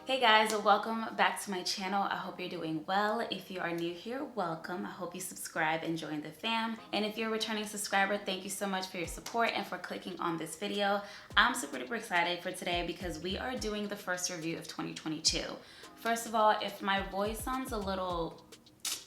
Hey guys, welcome back to my channel. I hope you're doing well. If you are new here, welcome. I hope you subscribe and join the fam. And if you're a returning subscriber, thank you so much for your support and for clicking on this video. I'm super duper excited for today because we are doing the first review of 2022. First of all, if my voice sounds a little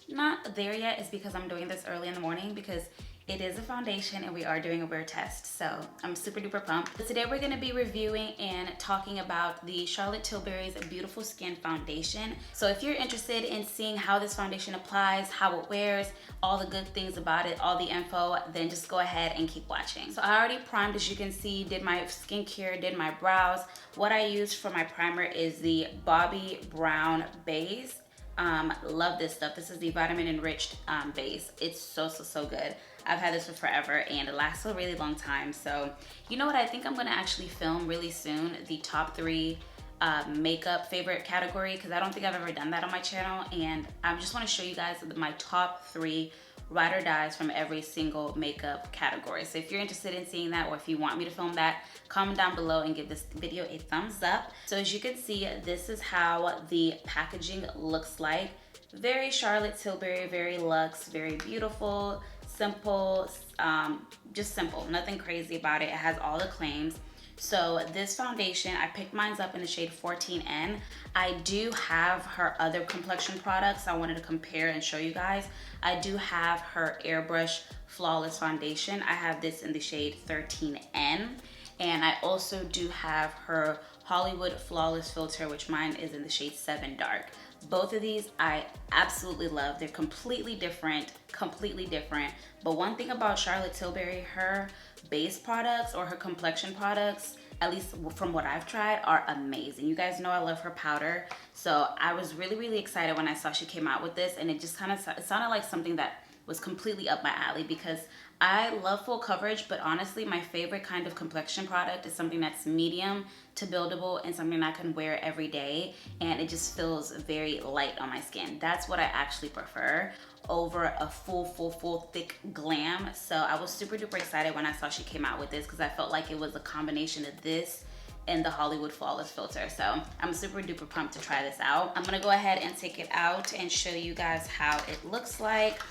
not there yet, it's because I'm doing this early in the morning because it is a foundation and we are doing a wear test. So I'm super duper pumped. But today we're gonna be reviewing and talking about the Charlotte Tilbury's Beautiful Skin Foundation. So if you're interested in seeing how this foundation applies, how it wears, all the good things about it, all the info, then just go ahead and keep watching. So I already primed, as you can see, did my skincare, did my brows. What I used for my primer is the Bobbi Brown base. Love this stuff. This is the vitamin enriched base. It's so good. I've had this for forever and it lasts a really long time. So you know what, I think I'm gonna actually film really soon the top 3 makeup favorite category, because I don't think I've ever done that on my channel, and I just want to show you guys my top 3 ride or dies from every single makeup category. So if you're interested in seeing that, or if you want me to film that, comment down below and give this video a thumbs up. So as you can see, this is how the packaging looks like. Very Charlotte Tilbury, very luxe, very beautiful, simple, just simple, nothing crazy about it. It has all the claims. So this foundation, I picked mine up in the shade 14N. I do have her other complexion products I wanted to compare and show you guys. I do have her Airbrush Flawless Foundation. I have this in the shade 13N. And I also do have her Hollywood Flawless Filter, which mine is in the shade 7 Dark. Both of these I absolutely love. They're completely different. But one thing about Charlotte Tilbury, her base products or her complexion products, at least from what I've tried, are amazing. You guys know I love her powder. So I was really excited when I saw she came out with this, and it just it sounded like something that was completely up my alley, because I love full coverage, but honestly my favorite kind of complexion product is something that's medium to buildable and something I can wear every day, and it just feels very light on my skin. That's what I actually prefer over a full thick glam. So I was super duper excited when I saw she came out with this, because I felt like it was a combination of this and the Hollywood Flawless Filter. So I'm super duper pumped to try this out. I'm gonna go ahead and take it out and show you guys how it looks like.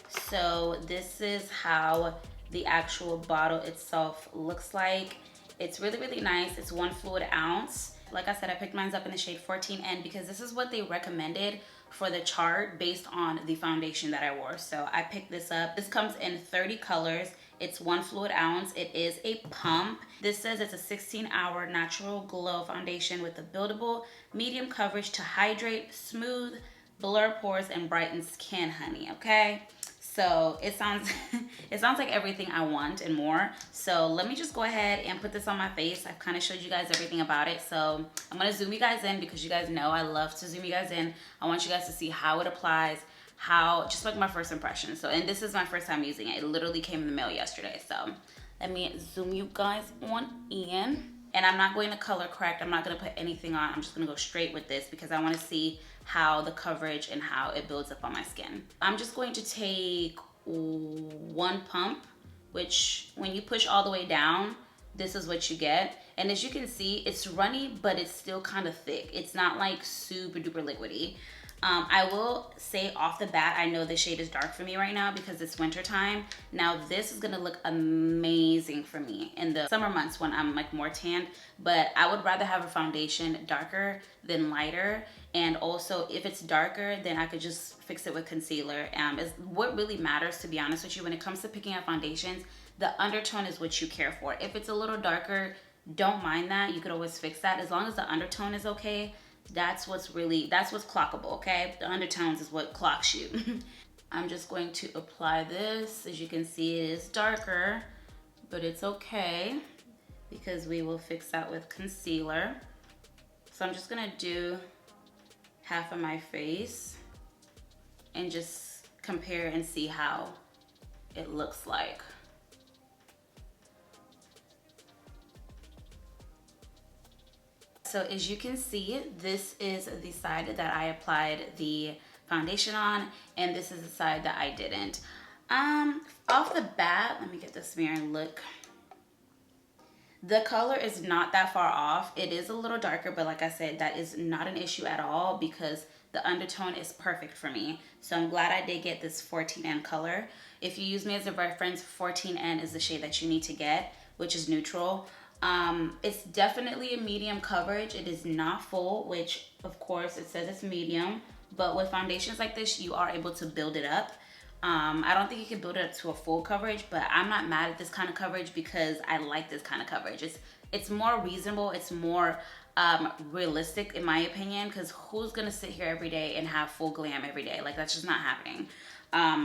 So this is how the actual bottle itself looks like. It's really nice. It's 1 fluid ounce. Like I said, I picked mine up in the shade 14N because this is what they recommended for the chart based on the foundation that I wore. So I picked this up. This comes in 30 colors. It's 1 fluid ounce. It is a pump. This says it's a 16-hour natural glow foundation with a buildable medium coverage to hydrate, smooth, blur pores, and brighten skin, honey, okay? So it sounds it sounds like everything I want and more. So let me just go ahead and put this on my face. I've kind of showed you guys everything about it. So I'm gonna zoom you guys in, because you guys know I love to zoom you guys in. I want you guys to see how it applies, how, just like my first impression. So, and this is my first time using it. It literally came in the mail yesterday. So let me zoom you guys on in. And I'm not going to color correct. I'm not going to put anything on. I'm just going to go straight with this because I want to see how the coverage and how it builds up on my skin. I'm just going to take 1 pump, which when you push all the way down, this is what you get. And as you can see, it's runny, but it's still kind of thick. It's not like super duper liquidy. I will say off the bat, I know the shade is dark for me right now because it's winter time. Now this is gonna look amazing for me in the summer months when I'm like more tanned, but I would rather have a foundation darker than lighter. And also if it's darker, then I could just fix it with concealer. Is what really matters, to be honest with you, when it comes to picking out foundations. The undertone is what you care for. If it's a little darker, don't mind that. You could always fix that as long as the undertone is okay. That's what's clockable, okay? The undertones is what clocks you. I'm just going to apply this. As you can see, it is darker, but it's okay because we will fix that with concealer. So I'm just gonna do half of my face and just compare and see how it looks like. So as you can see, this is the side that I applied the foundation on, and this is the side that I didn't. Off the bat, let me get this mirror and look. The color is not that far off. It is a little darker, but like I said, that is not an issue at all because the undertone is perfect for me. So I'm glad I did get this 14N color. If you use me as a reference, 14N is the shade that you need to get, which is neutral. It's definitely a medium coverage. It is not full, which of course it says it's medium, but with foundations like this, you are able to build it up. I don't think you can build it up to a full coverage, but I'm not mad at this kind of coverage because I like this kind of coverage. It's more reasonable. It's more realistic in my opinion, because who's gonna sit here every day and have full glam every day? Like, that's just not happening.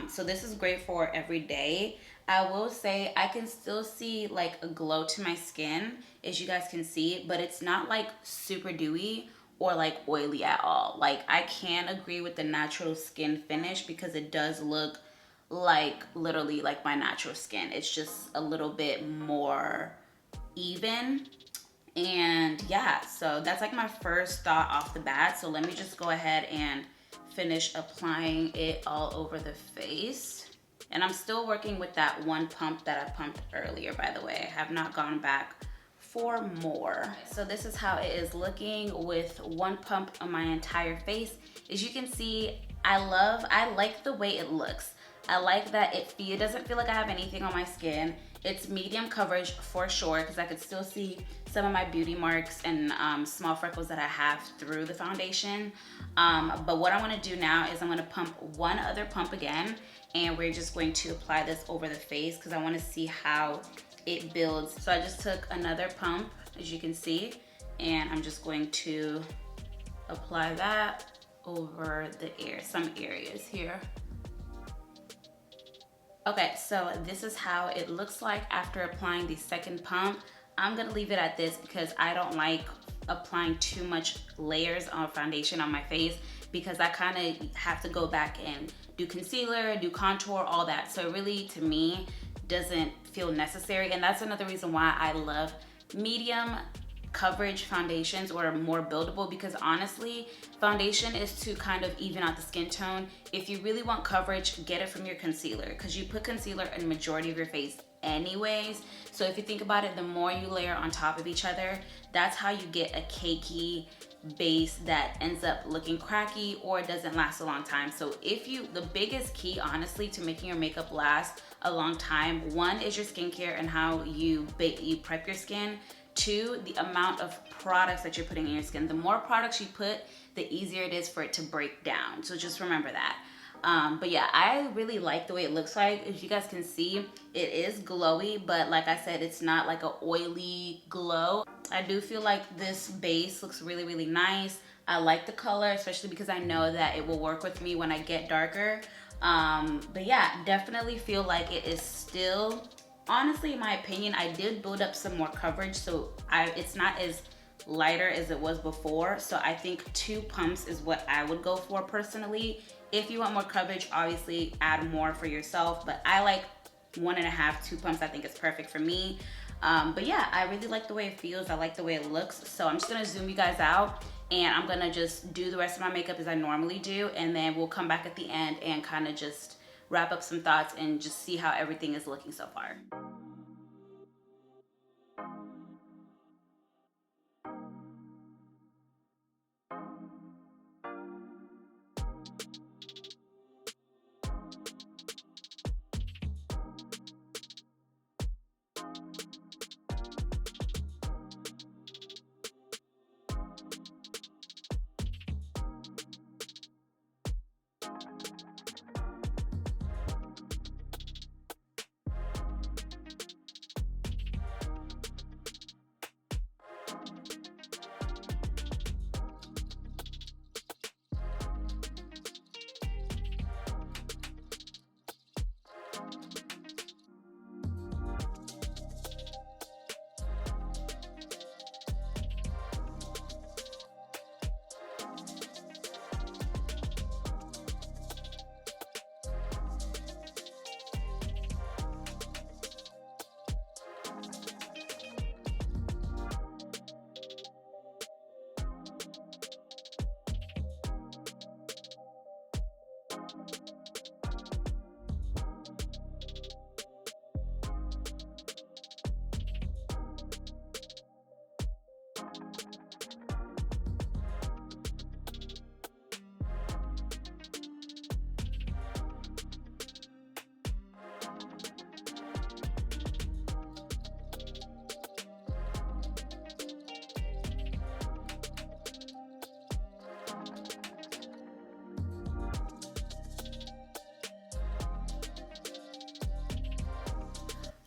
So this is great for every day. I will say I can still see like a glow to my skin, as you guys can see, but it's not like super dewy or like oily at all. Like, I can agree with the natural skin finish because it does look like literally like my natural skin. It's just a little bit more even. And yeah, so that's like my first thought off the bat. So let me just go ahead and finish applying it all over the face. And I'm still working with that one pump that I pumped earlier, by the way. I have not gone back for more. So this is how it is looking with one pump on my entire face. As you can see, I like the way it looks. I like that it doesn't feel like I have anything on my skin. It's medium coverage for sure, because I could still see some of my beauty marks and small freckles that I have through the foundation. But what I want to do now is I'm going to pump one other pump again, and we're just going to apply this over the face because I want to see how it builds. So I just took another pump, as you can see, and I'm just going to apply that over some areas here. Okay, so this is how it looks like after applying the second pump. I'm gonna leave it at this because I don't like applying too much layers of foundation on my face, because I kind of have to go back and do concealer, do contour, all that. So it really, to me, doesn't feel necessary. And that's another reason why I love medium coverage foundations, or more buildable, because honestly, foundation is to kind of even out the skin tone. If you really want coverage, get it from your concealer, because you put concealer in the majority of your face anyways. So if you think about it, the more you layer on top of each other, that's how you get a cakey base that ends up looking cracky or doesn't last a long time. So the biggest key honestly to making your makeup last a long time, one is your skincare and how you prep your skin. Two, the amount of products that you're putting in your skin. The more products you put, the easier it is for it to break down. So just remember that. But yeah, I really like the way it looks like. As you guys can see, it is glowy, but like I said, it's not like an oily glow. I do feel like this base looks really, really nice. I like the color, especially because I know that it will work with me when I get darker. But yeah, definitely feel like it is still, honestly, in my opinion, I did build up some more coverage, so it's not as lighter as it was before. So I think 2 pumps is what I would go for personally. If you want more coverage, obviously add more for yourself, but I like 1.5, 2 pumps. I think it's perfect for me. But yeah, I really like the way it feels. I like the way it looks. So I'm just gonna zoom you guys out, and I'm gonna just do the rest of my makeup as I normally do, and then we'll come back at the end and kind of just wrap up some thoughts and just see how everything is looking so far.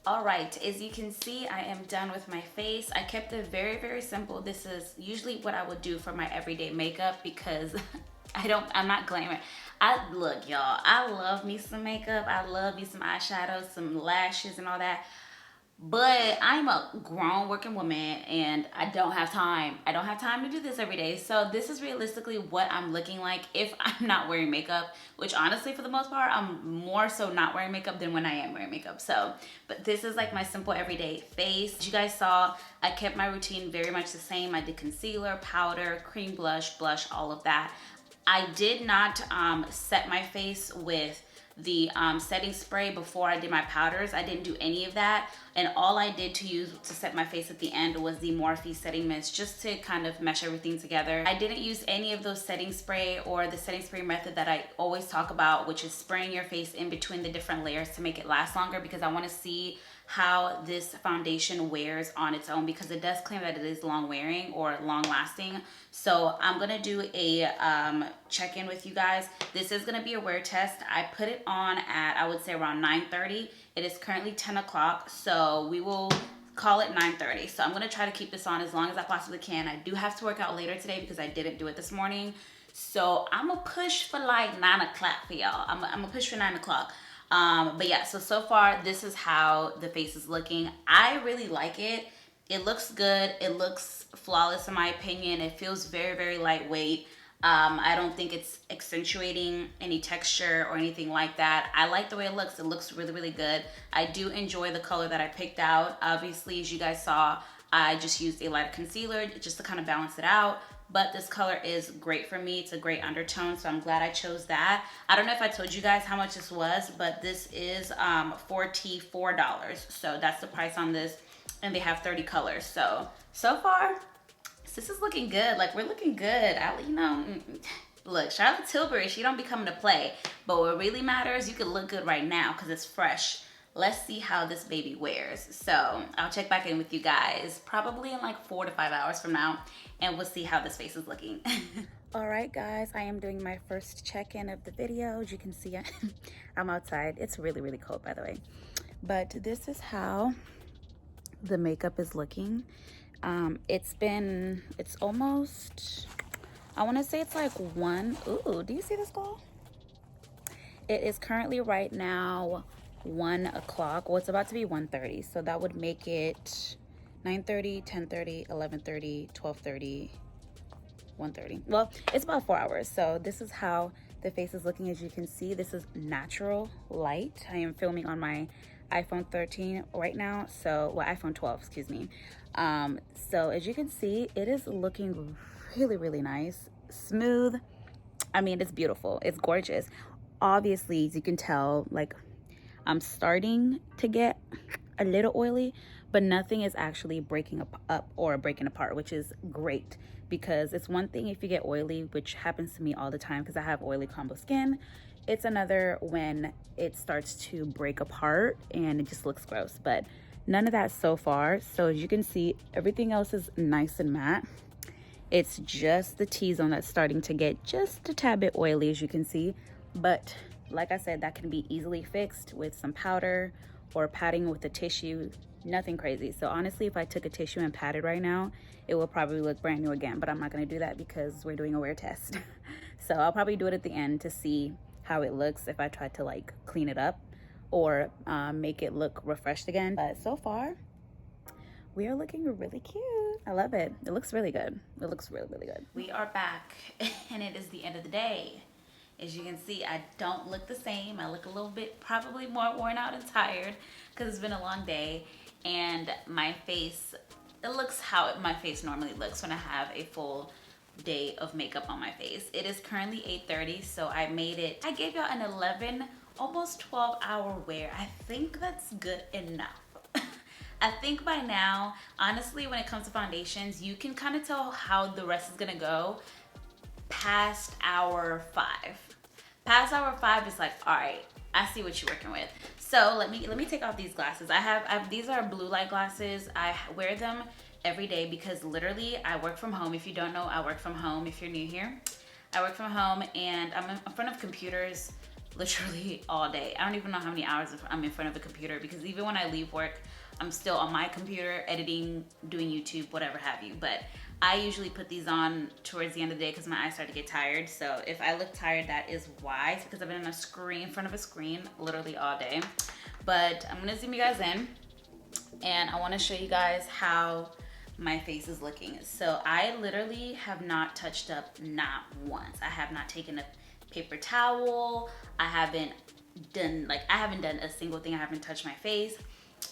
All right, as you can see, I am done with my face. I kept it very, very simple. This is usually what I would do for my everyday makeup because I'm not glamorous. Look, y'all, I love me some makeup. I love me some eyeshadows, some lashes and all that. But I'm a grown working woman and I don't have time. I don't have time to do this every day. So this is realistically what I'm looking like if I'm not wearing makeup, which honestly for the most part, I'm more so not wearing makeup than when I am wearing makeup. So, but this is like my simple everyday face. As you guys saw, I kept my routine very much the same. I did concealer, powder, cream blush, all of that. I did not set my face with the setting spray before I did my powders. I didn't do any of that, and all I did to use to set my face at the end was the Morphe setting mist, just to kind of mesh everything together. I didn't use any of those setting spray or the setting spray method that I always talk about, which is spraying your face in between the different layers to make it last longer, because I want to see how this foundation wears on its own, because it does claim that it is long wearing or long lasting. So I'm gonna do a check-in with you guys. This is gonna be a wear test. I put it on at, I would say, around 9:30. It is currently 10 o'clock, so we will call it 9:30. So I'm gonna try to keep this on as long as I possibly can. I do have to work out later today because I didn't do it this morning. So I'm gonna push for like 9 o'clock for y'all. I'm gonna push for 9 o'clock. But yeah, so far this is how the face is looking. I really like it. It looks good. It looks flawless in my opinion. It feels very, very lightweight. I don't think it's accentuating any texture or anything like that. I like the way it looks. It looks really, really good. I do enjoy the color that I picked out. Obviously, as you guys saw, I just used a light concealer just to kind of balance it out. But this color is great for me. It's a great undertone, so I'm glad I chose that. I don't know if I told you guys how much this was, but this is $44. So that's the price on this, and they have 30 colors. So far, this is looking good. Like, we're looking good. Look, shout out to Tilbury. She don't be coming to play. But what really matters, you can look good right now because it's fresh. Let's see how this baby wears. So I'll check back in with you guys probably in like 4 to 5 hours from now, and we'll see how this face is looking. All right, guys, I am doing my first check-in of the video. As you can see, I'm outside. It's really, really cold, by the way. But this is how the makeup is looking. It's almost, I want to say it's like ooh, do you see this, girl? It is currently right now 1 o'clock. Well, it's about to be 1:30, so that would make it 9:30, 10:30, 11:30, 12:30, 1:30. Well, it's about 4 hours. So this is how the face is looking. As you can see, this is natural light. I am filming on my iPhone 13 right now, so, well, iPhone 12, excuse me. So as you can see, it is looking really, really nice, smooth. I mean, it's beautiful, it's gorgeous. Obviously, as you can tell, like, I'm starting to get a little oily, but nothing is actually breaking up or breaking apart, which is great, because it's one thing if you get oily, which happens to me all the time because I have oily combo skin. It's another when it starts to break apart and it just looks gross, but none of that so far. So as you can see, everything else is nice and matte. It's just the T-zone that's starting to get just a tad bit oily, as you can see. But like I said, that can be easily fixed with some powder or patting with a tissue. Nothing crazy. So honestly, if I took a tissue and patted right now, it will probably look brand new again, but I'm not going to do that because we're doing a wear test. So I'll probably do it at the end to see how it looks if I try to like clean it up or make it look refreshed again. But so far, we are looking really cute. I love it. It looks really good. It looks really, really good. We are back and it is the end of the day. As you can see, I don't look the same. I look a little bit probably more worn out and tired because it's been a long day, and my face, it looks how my face normally looks when I have a full day of makeup on my face. It is currently 8:30, so I gave y'all an 11, almost 12-hour wear. I think that's good enough. I think by now, honestly, when it comes to foundations, you can kind of tell how the rest is gonna go past hour 5. Past hour 5 is like, all right, I see what you're working with. So let me take off these glasses. These are blue light glasses. I wear them every day because literally I work from home. If you don't know, I work from home. If you're new here, I work from home and I'm in front of computers literally all day. I don't even know how many hours I'm in front of a computer, because even when I leave work, I'm still on my computer editing, doing YouTube, whatever have you. But I usually put these on towards the end of the day because my eyes start to get tired. So if I look tired, that is why. It's because I've been in front of a screen literally all day. But I'm gonna zoom you guys in, and I wanna show you guys how my face is looking. So I literally have not touched up, not once. I have not taken a paper towel. I haven't done a single thing. I haven't touched my face.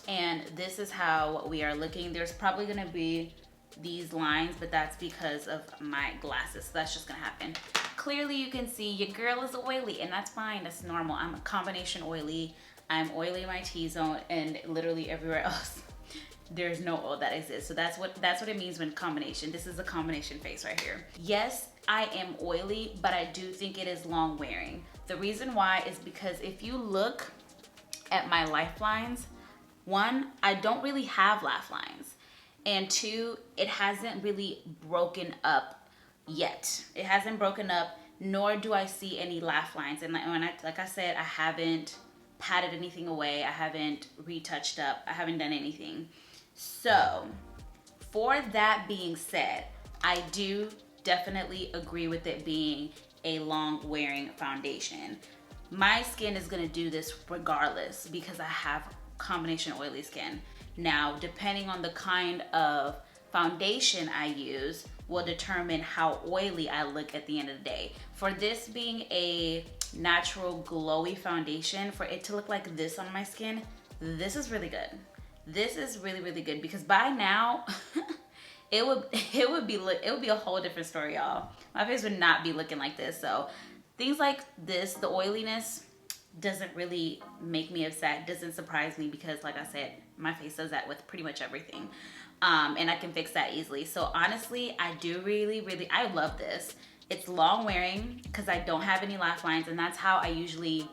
And this is how we are looking. There's probably gonna be these lines, but that's because of my glasses. So that's just gonna happen. Clearly you can see your girl is oily, and that's fine, that's normal. I'm a combination oily. I'm oily in my T-zone, and literally everywhere else there's no oil that exists. So that's what it means when combination. This is a combination face right here. Yes, I am oily, but I do think it is long wearing. The reason why is because if you look at my lifelines, one, I don't really have laugh lines. And two, it hasn't really broken up yet. It hasn't broken up, nor do I see any laugh lines. And like I said, I haven't patted anything away. I haven't retouched up. I haven't done anything. So for that being said, I do definitely agree with it being a long wearing foundation. My skin is gonna do this regardless because I have combination oily skin. Now, depending on the kind of foundation I use will determine how oily I look at the end of the day. For this being a natural glowy foundation, for it to look like this on my skin, this is really good. This is really, really good, because by now it would be a whole different story, y'all. My face would not be looking like this. So things like this, the oiliness, doesn't really make me upset, doesn't surprise me, because like I said, my face does that with pretty much everything. And I can fix that easily. So honestly, I do I love this. It's long wearing because I don't have any laugh lines, and that's how I usually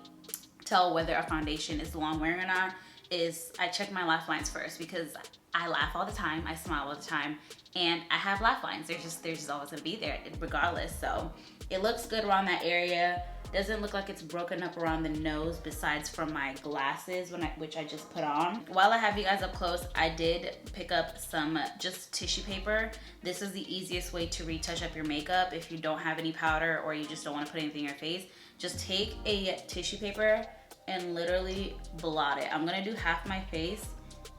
tell whether a foundation is long wearing or not, is I check my laugh lines first, because I laugh all the time, I smile all the time, and I have laugh lines. They're just always gonna be there regardless. So it looks good around that area. Doesn't look like it's broken up around the nose, besides from my glasses, which I just put on. While I have you guys up close, I did pick up some just tissue paper. This is the easiest way to retouch up your makeup if you don't have any powder or you just don't want to put anything in your face. Just take a tissue paper and literally blot it. I'm gonna do half my face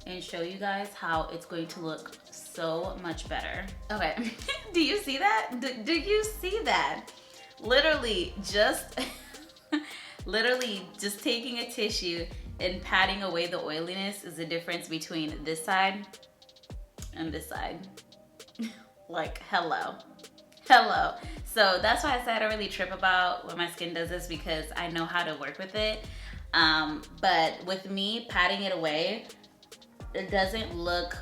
and show you guys how it's going to look so much better. Okay, do you see that? Do you see that? Literally just taking a tissue and patting away the oiliness is the difference between this side and this side. Like, hello. So that's why I said I don't really trip about when my skin does this, because I know how to work with it. But with me patting it away, it doesn't look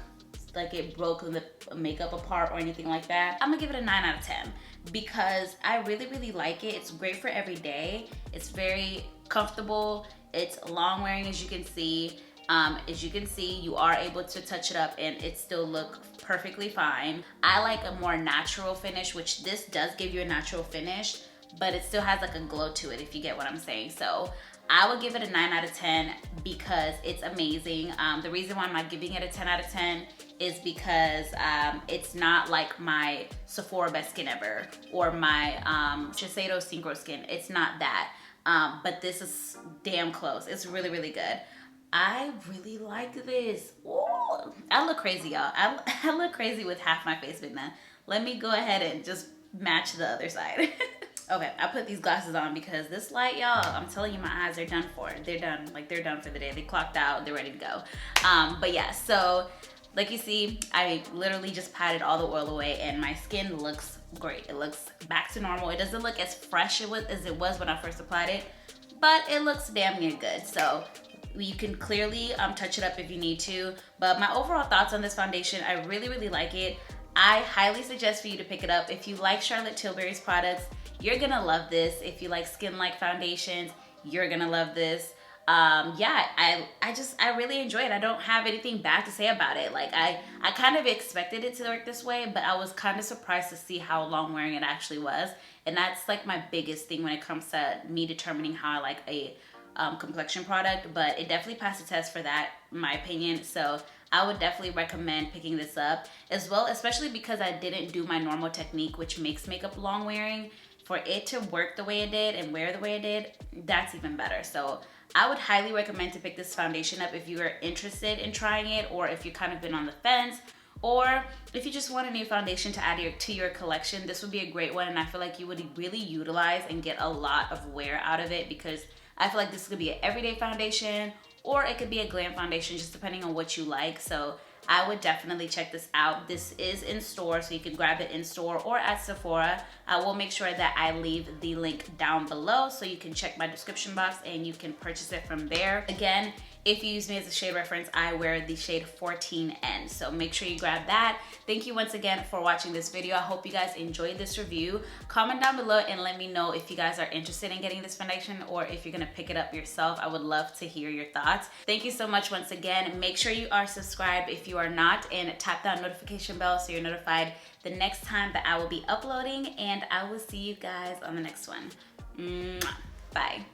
like it broke the makeup apart or anything like that. I'm gonna give it a 9 out of 10 because I really like it. It's great for every day. It's very comfortable. It's long wearing, as you can see. You are able to touch it up and it still look perfectly fine. I like a more natural finish, which this does give you a natural finish, but it still has like a glow to it, if you get what I'm saying. So I would give it a 9 out of 10 because it's amazing. The reason why I'm not giving it a 10 out of 10 is because it's not like my Sephora Best Skin Ever or my Shiseido Synchro Skin. It's not that. But this is damn close. It's really good. I really like this. Ooh, I look crazy, y'all. I look crazy with half my face right now. Let me go ahead and just match the other side. Okay, I put these glasses on because this light, y'all, I'm telling you, my eyes are done for. They're done, like they're done for the day. They clocked out, they're ready to go. But yeah, so like you see, I literally just patted all the oil away and my skin looks great. It looks back to normal. It doesn't look as fresh as it was when I first applied it, but it looks damn near good. So you can clearly touch it up if you need to. But my overall thoughts on this foundation, I really like it. I highly suggest for you to pick it up. If you like Charlotte Tilbury's products, you're gonna love this. If you like skin-like foundations, you're gonna love this. yeah, I really enjoy it. I don't have anything bad to say about it. Like I kind of expected it to work this way, but I was kind of surprised to see how long wearing it actually was. And that's like my biggest thing when it comes to me determining how I like a complexion product, but it definitely passed the test for that, in my opinion. So I would definitely recommend picking this up as well, especially because I didn't do my normal technique, which makes makeup long wearing. For it to work the way it did and wear the way it did, that's even better. So I would highly recommend to pick this foundation up if you are interested in trying it, or if you've kind of been on the fence, or if you just want a new foundation to add to your collection. This would be a great one, and I feel like you would really utilize and get a lot of wear out of it, because I feel like this could be an everyday foundation, or it could be a glam foundation, just depending on what you like. So I would definitely check this out. This is in store, so you can grab it in store or at Sephora. I will make sure that I leave the link down below so you can check my description box and you can purchase it from there. Again, if you use me as a shade reference, I wear the shade 14N, so make sure you grab that. Thank you once again for watching this video. I hope you guys enjoyed this review. Comment down below and let me know if you guys are interested in getting this foundation, or if you're gonna pick it up yourself. I would love to hear your thoughts. Thank you so much once again. Make sure you are subscribed if you are not, and tap that notification bell so you're notified the next time that I will be uploading, and I will see you guys on the next one. Mwah. Bye.